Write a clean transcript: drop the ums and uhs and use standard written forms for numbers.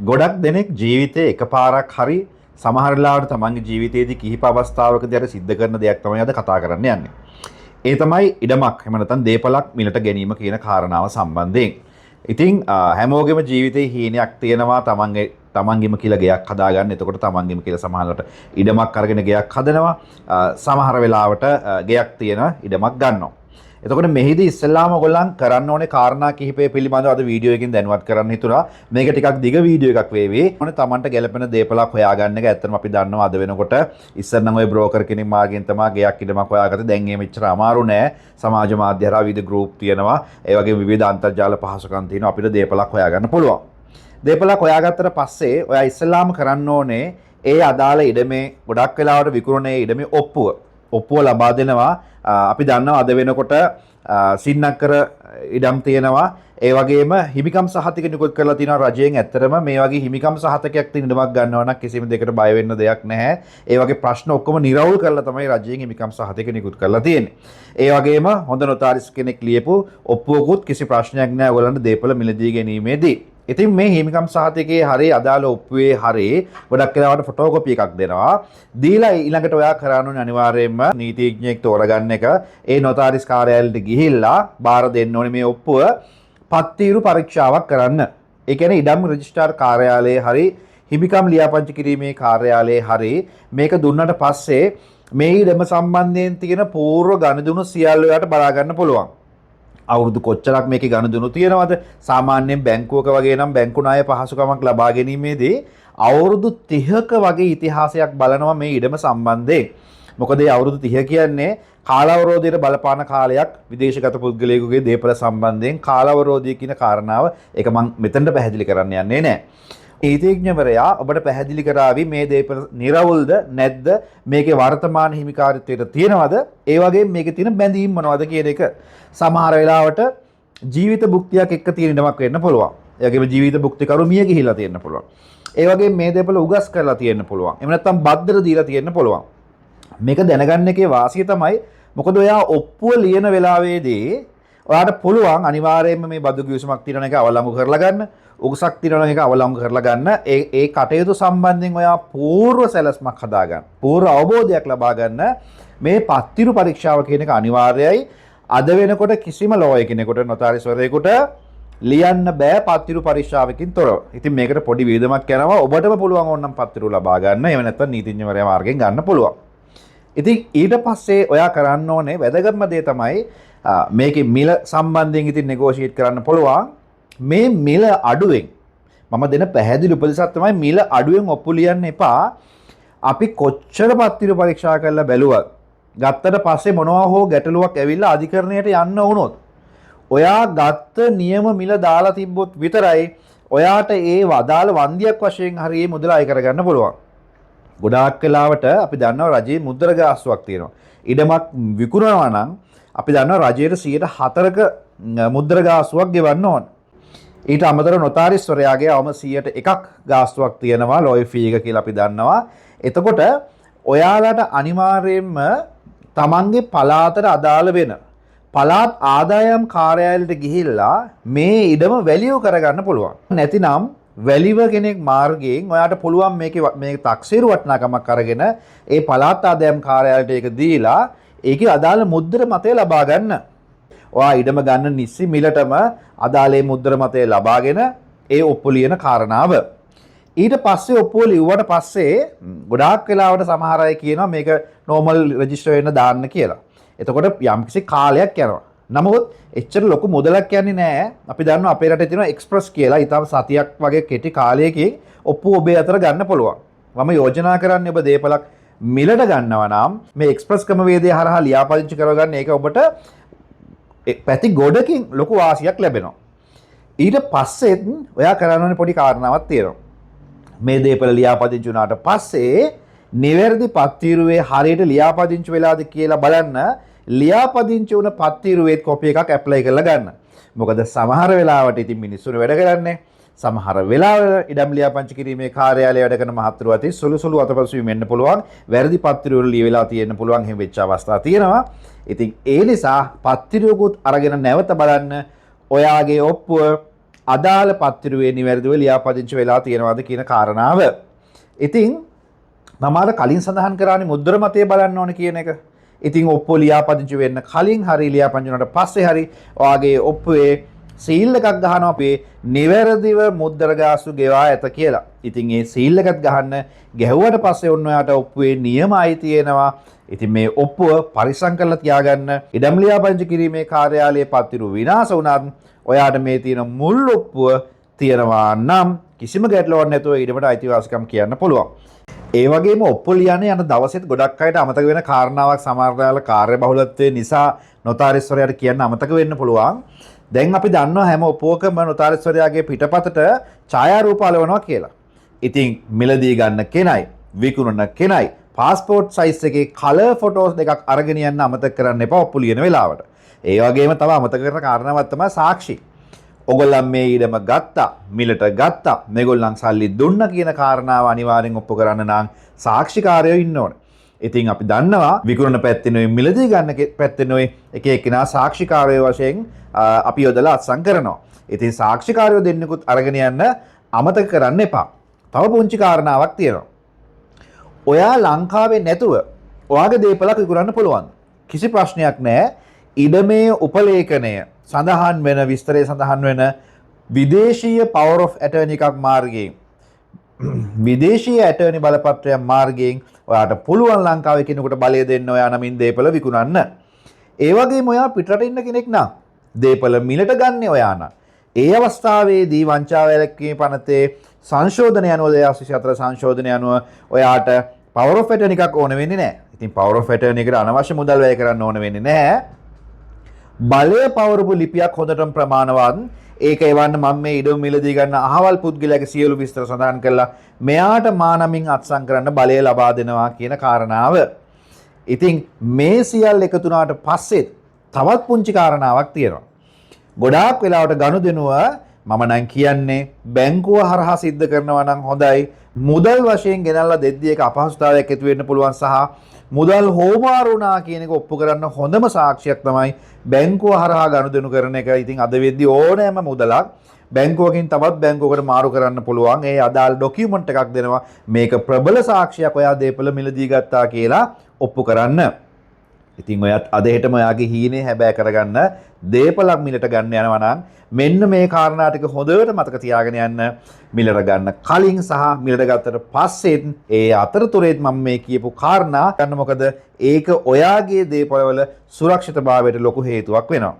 ගොඩක් දෙනෙක් ජීවිතේ එකපාරක් හරි සමහර වෙලාවට තමන්ගේ ජීවිතයේදී කිහිප අවස්ථාවකදී අර සිද්ධ කරන දෙයක් තමයි අද කතා කරන්න යන්නේ. ඒ තමයි ඉඩමක් එහෙම නැත්නම් දේපලක් මිලට ගැනීම කියන කාරණාව සම්බන්ධයෙන්. ඉතින් හැමෝගෙම ජීවිතේ හීනයක් තියෙනවා තමන්ගෙම කියලා ගයක් හදාගන්න. එතකොට තමන්ගෙම කියලා සමහරවිට ඉඩමක් අරගෙන ගයක් හදනවා. සමහර වෙලාවට ගයක් තියෙන ඉඩමක් ගන්නවා. එතකොට මෙහිදී ඉස්සෙල්ලාම ඔයගොල්ලන් කරන්න ඕනේ කාරණා කිහිපය පිළිබඳව අද වීඩියෝ එකකින් දැනුවත් කරන්න හිතුණා. මේක ටිකක් දිග වීඩියෝ එකක් වේවි. ඕනේ Tamanට ගැළපෙන දේපලක් හොයාගන්න එක. ඇත්තටම අපි දන්නවා අද වෙනකොට ඉස්සර නම් ওই බ්‍රෝකර් කෙනෙක් මාර්ගෙන් තමයි ගයක් ඉඩමක් හොයාගත්තේ. දැන් එහෙම එච්චර අමාරු නෑ. සමාජ මාධ්‍ය හරහා විවිධ ගෲප් තියෙනවා. ඒ වගේ විවිධ අන්තර්ජාල පහසුකම් තියෙනවා. අපිට දේපලක් හොයාගන්න පුළුවන්. දේපලක් හොයාගත්තට පස්සේ ඔයා ඉස්සෙල්ලාම කරන්න ඕනේ ඒ අදාළ ඉඩමේ ගොඩක් වෙලාවට විකුණන ඉඩමේ ඔප්පුව ලබා දෙනවා. අපි දන්නවා අද වෙනකොට සින්නක්කර ඉඩම් තියෙනවා. ඒ වගේම හිමිකම් සහතික නිකුත් කරලා තියෙනවා රජයෙන්. ඇත්තටම මේ වගේ හිමිකම් සහතිකයක් තියෙන ඉඩමක් ගන්නවා නම් කිසිම දෙයකට බය වෙන්න දෙයක් නැහැ. ඒ වගේ ප්‍රශ්න ඔක්කොම නිරවුල් කරලා තමයි රජයෙන් හිමිකම් සහතික නිකුත් කරලා තියෙන්නේ. ඒ වගේම හොඳ නොතාරිස් කෙනෙක් ලියපු ඔප්පුවකුත් කිසි ප්‍රශ්නයක් නැහැ ඔයගලන්ට දේපල මිලදී ගැනීමේදී. ඉතින් මේ හිමිකම් සහතිකයේ හරි අදාළ ඔප්පුවේ හරි ගොඩක් වෙලාවට ෆොටෝකොපි එකක් දෙනවා. දීලා ඊළඟට ඔයා කරන්න ඕනේ අනිවාර්යයෙන්ම නීතිඥයෙක් තෝරගන්න එක. ඒ නොතාරිස් කාර්යාලයට ගිහිල්ලා බාර දෙන්න ඕනේ මේ ඔප්පුව පත්තිරු පරීක්ෂාවක් කරන්න. ඒ කියන්නේ ඉඩම් රෙජිස්ට්‍රාර් කාර්යාලයේ හරි හිමිකම් ලියාපදිංචි කිරීමේ කාර්යාලයේ හරි මේක දුන්නට පස්සේ මේ ඉඩම සම්බන්ධයෙන් තියෙන පූර්ව ගණදුණු සියල්ල ඔයාලට බලා ගන්න පුළුවන්. අවුරුදු කොච්චරක් මේකේ ගණදුණු තියෙනවද? සාමාන්‍යයෙන් බැංකුවක වගේ නම් බැංකු ණය පහසුකමක් ලබා ගැනීමේදී අවුරුදු 30ක වගේ ඉතිහාසයක් බලනවා මේ ඉඩම සම්බන්ධයෙන්. මොකද මේ අවුරුදු 30 කියන්නේ කාලාවරෝධයට බලපාන කාලයක් විදේශගත පුද්ගලයෙකුගේ දේපල සම්බන්ධයෙන් කාලාවරෝධය කියන කාරණාව ඒක මම මෙතනට පැහැදිලි කරන්න යන්නේ නැහැ. නීතිඥවරයා ඔබට පැහැදිලි කරાવી මේ දේපල නිර්වුල්ද නැද්ද මේකේ වර්තමාන හිමිකාරීත්වයට තියෙනවද ඒ වගේම මේකේ තියෙන බැඳීම් මොනවද කියන එක. සමහර වෙලාවට ජීවිත භුක්තියක් එක්ක තියෙන ඉඩමක් වෙන්න පුළුවන්. ඒ වගේම ජීවිත භුක්තිකරු මිය ගිහිලා තියෙන්න පුළුවන්. ඒ වගේම මේ දේපල උගස් කරලා තියෙන්න පුළුවන්. එහෙම නැත්නම් බද්දර දීලා තියෙන්න පුළුවන්. මේක දැනගන්න එකේ වාසිය තමයි මොකද ඔයා ඔප්පුව ලියන වෙලාවේදී ඔයාට පුළුවන් අනිවාර්යයෙන්ම මේ බදු කිවිසුමක් තියෙන එක අවලංගු කරලා ගන්න. උගසක් තියෙන එක අවලංගු කරලා ගන්න. ඒ කටයුතු සම්බන්ධයෙන් ඔයා පූර්ව සැලැස්මක් හදා ගන්න. පූර්ව අවබෝධයක් ලබා ගන්න. මේ පත්තිරු පරීක්ෂාව කියන එක අනිවාර්යයි. අද වෙනකොට කිසිම ලෝය කෙනෙකුට නොතාරිස්වරයෙකුට ලියන්න බෑ පත්තිරු පරීක්ෂාවකින් තොරව. ඉතින් මේකට පොඩි වියදමක් යනවා. ඔබටම පුළුවන් ඕනනම් පත්තිරු ලබා ගන්න. එහෙම නැත්නම් නීතිඥවරයා මාර්ගයෙන් ගන්න පුළුවන්. ඉතින් ඊට පස්සේ ඔයා කරන්න ඕනේ වැදගත්ම දේ තමයි මේකේ මිල සම්බන්ධයෙන් ඉතින් නෙගෝෂিয়েට් කරන්න පුළුවන්. මේ මිල අඩුවෙන් මම දෙන පැහැදිලි උපදෙසක් තමයි මිල අඩුවෙන් ඔප්පු ලියන්න එපා. අපි කොච්චර පත්තිරු පරීක්ෂා කරලා බැලුවත් ගත්තට පස්සේ මොනවා හෝ ගැටලුවක් ඇවිල්ලා අධිකරණයට යන්න වුණොත් ඔයා ගත්ත නියම මිල දාලා තිබ්බොත් විතරයි ඔයාට ඒ වදාළ වන්දියක් වශයෙන් හරියේ මුදල අය කරගන්න පුළුවන්. ගොඩාක් වෙලාවට අපි දන්නවා රජයේ මුද්‍රක ගාස්තුවක් තියෙනවා. ඉඩමක් විකුණනවා නම් අපි දන්නවා රජයට 104ක මුද්‍රක ගාස්තුවක් ගෙවන්න ඕන. ඊට අමතරව නොතාරිස්වරයාගේ අවම 101ක් ගාස්තුවක් තියෙනවා ලෝයි ෆී එක කියලා අපි දන්නවා. එතකොට ඔයාලට අනිවාර්යයෙන්ම තමන්ගේ පළාතට අදාළ වෙන පළාත් ආදායම් කාර්යාලයට ගිහිල්ලා මේ ඉඩම වැලියු කරගන්න පුළුවන්. නැතිනම් වැලිව කෙනෙක් මාර්ගයෙන් ඔයාට පුළුවන් මේක තක්සේරු වටිනාකමක් අරගෙන ඒ පළාත් ආදායම් කාර්යාලයට ඒක දීලා ඒකේ අදාළ මුද්‍ර මතය ලබා ගන්න. ඔයා ඉඩම ගන්න නිසි මිලටම අදාළ මුද්‍ර මතය ලබාගෙන ඒ ඔප්පු ලියන කාරණාව. ඊට පස්සේ ඔප්පුව ලිව්වට පස්සේ ගොඩාක් වෙලාවට සමහර අය කියනවා මේක නෝමල් රෙජිස්ටර් වෙන්න දාන්න කියලා. එතකොට යම්කිසි කාලයක් යනවා. නමුත් එච්චර ලොකු මුදලක් යන්නේ නැහැ. අපි දන්නවා අපේ රටේ තියෙනවා එක්ස්ප්‍රස් කියලා. ඊටම සතියක් වගේ කෙටි කාලයකින් ඔප්පුව ඔබේ අතට ගන්න පුළුවන්. මම යෝජනා කරන්නේ ඔබ දේපලක් මිලට ගන්නවා නම් මේ එක්ස්ප්‍රස් ක්‍රමවේදය හරහා ලියාපදිංචි කරගන්න ඒක ඔබට පැති ගොඩකින් ලොකු වාසියක් ලැබෙනවා. ඊට පස්සෙත් ඔයා කරන්න ඕනේ පොඩි කාරණාවක් තියෙනවා. මේ දේපල ලියාපදිංචි වුණාට පස්සේ නිවැරදි පත්තිරුවේ හරියට ලියාපදිංචි වෙලාද කියලා බලන්න ලියාපදිංචි වුණ පත්තිරුවේ කොපි එකක් ඇප්ලයි කරලා ගන්න. මොකද සමහර වෙලාවට ඉතින් මිනිස්සුන් වැඩ කරන්නේ සමහර වෙලාවල ඉඩම් ලියාපදිංචි කිරීමේ කාර්යාලය වැඩ කරන මහත්තුරු අතර සුළු අතපසුවීම් වෙන්න පුළුවන්. වැරදි පත්තිරු වල ලියවිලා තියෙන්න පුළුවන්. එහෙම වෙච්ච අවස්ථා තියෙනවා. ඉතින් ඒ නිසා පත්තිරුවකුත් අරගෙන නැවත බලන්න ඔයාගේ ඔප්පුව අදාළ පත්තිරුවේ නිවැරදිව ලියාපදිංචි වෙලා තියෙනවද කියන කාරණාව. ඉතින් මම කලින් සඳහන් කරානේ මුද්‍ර මතය බලන්න ඕන කියන එක. ඉතින් ඔප්පුව ලියාපදිංචි වෙන්න කලින් හරි ලියාපදිංචි වුණාට පස්සේ හරි ඔයාගේ ඔප්පුවේ සීල් එකක් ගහනවා අපේ නිවැරදිව මුද්‍ර ගාස්තු ගෙවා ඇත කියලා. ඉතින් ඒ සීල් එකත් ගහන්න ගැහුවට පස්සේ ඔන්න ඔයාට ඔප්පුවේ නියමයි තියෙනවා. ඉතින් මේ ඔප්පුව පරිස්සම් කරලා තියාගන්න. ඉඩම් ලියාපදිංචි කිරීමේ කාර්යාලයේ පත්තිරු විනාශ වුණත් ඔයාට මේ තියෙන මුල් ඔප්පුව තියනවා නම් කිසිම ගැටලුවක් නැතුව ඊටමට අයිතිවාසිකම් කියන්න පුළුවන්. ඒ වගේම ඔප්පු ලියන්නේ යන දවසෙත් ගොඩක් අයට අමතක වෙන කාරණාවක් සමහර වෙලාවට කාර්යබහුලත්වය නිසා නොතාරිස්වරයාට කියන්න අමතක වෙන්න පුළුවන්. දැන් අපි දන්නවා හැම ඔප්පුවකම නොතාරිස්වරයාගේ පිටපතට ඡායාරූප අලවනවා කියලා. ඉතින් මිලදී ගන්න කෙනයි විකුණන කෙනයි පාස්පෝර්ට් සයිස් එකේ කලර් ෆොටෝස් දෙකක් අරගෙන යන්න අමතක කරන්න එපා ඔප්පු ලියන වෙලාවට. ඒ වගේම තව අමතක කරන කාරණාවක් තමයි සාක්ෂි. ඔගොල්ලන් මේ ඉඩම ගත්තා, මිලට ගත්තා, මේගොල්ලන් සල්ලි දුන්න කියන කාරණාව අනිවාර්යෙන් ඔප්පු කරන්න නම් සාක්ෂිකාරයෝ ඉන්න ඕනේ. ඉතින් අපි දන්නවා විකුණන පැත්තෙනුයි මිලදී ගන්න පැත්තෙනුයි එක එක්කෙනා සාක්ෂිකාරයෝ වශයෙන් අපි යොදලා අත්සන් කරනවා. ඉතින් සාක්ෂිකාරයෝ දෙන්නෙකුත් අරගෙන යන්න අමතක කරන්න එපා. තව පුංචි කාරණාවක් තියෙනවා. ඔයා ලංකාවේ නැතුව ඔයාගේ දේපලක් විකුණන්න පුළුවන්. කිසි ප්‍රශ්නයක් නැහැ. ඉඩමේ උපලේඛනය සඳහන් වෙන විස්තරය සඳහන් වෙන විදේශීය power of attorney එකක් මාර්ගයෙන් විදේශීය ඇටර්නි බලපත්‍රයක් මාර්ගයෙන් ඔයාට පුළුවන් ලංකාවේ කෙනෙකුට බලය දෙන්න ඔයා නමින් දේපල විකුණන්න. ඒ වගේම ඔයා පිටරට ඉන්න කෙනෙක් නම් දේපල මිලට ගන්න ඔයා නම් ඒ අවස්ථාවේදී වංචාව වැළැක්වීමේ පනතේ සංශෝධනය අනුව 2024 සංශෝධනය අනුව ඔයාට power of attorney එකක් ඕන වෙන්නේ නැහැ. ඉතින් power of attorney එකට අනවශ්‍ය මුදල් වැය කරන්න ඕන වෙන්නේ නැහැ. බලය පවරපු ලිපියක් හොඳටම ප්‍රමාණවත්. ඒක එවන්න මම මේ ඉඩම මිලදී ගන්න අහවල් පුද්ගලයාගේ සියලු විස්තර සඳහන් කළා. මෙයාට මා නමින් අත්සන් කරන්න බලය ලබා දෙනවා කියන කාරණාව. ඉතින් මේ සියල්ල එකතු වුණාට පස්සේ තවත් පුංචි කාරණාවක් තියෙනවා. ගොඩාක් වෙලාවට ගනුදෙනුව මම නම් කියන්නේ බැංකුව හරහා සිද්ධ කරනවා නම් හොඳයි. මුදල් වශයෙන් ගෙනල්ලා දෙද්දී ඒක අපහසුතාවයක් ඇති වෙන්න පුළුවන් සහ මුදල් හෝමාරු වුණා කියන එක ඔප්පු කරන්න හොඳම සාක්ෂියක් තමයි බැංකුව හරහා ගනුදෙනු කරන එක. ඉතින් අද වෙද්දී ඕනෑම මුදලක් බැංකුවකින් තවත් බැංකුවකට මාරු කරන්න පුළුවන්. ඒ අදාළ ඩොකියුමන්ට් එකක් දෙනවා. මේක ප්‍රබල සාක්ෂියක් ඔයා දේපල මිලදී ගත්තා කියලා ඔප්පු කරන්න. ඉතින් ඔයත් අද හෙටම ඔයාගේ හීනේ හැබෑ කරගන්න දේපලක් මිලට ගන්න යනවා නම් මෙන්න මේ කාරණා ටික හොඳට මතක තියාගෙන යන්න. මිලට ගන්න කලින් සහ මිලට ගත්තට පස්සෙත් ඒ අතරතුරේත් මම මේ කියපු කාරණා ගන්න. මොකද ඒක ඔයාගේ දේපලවල සුරක්ෂිතභාවයට ලොකු හේතුවක් වෙනවා.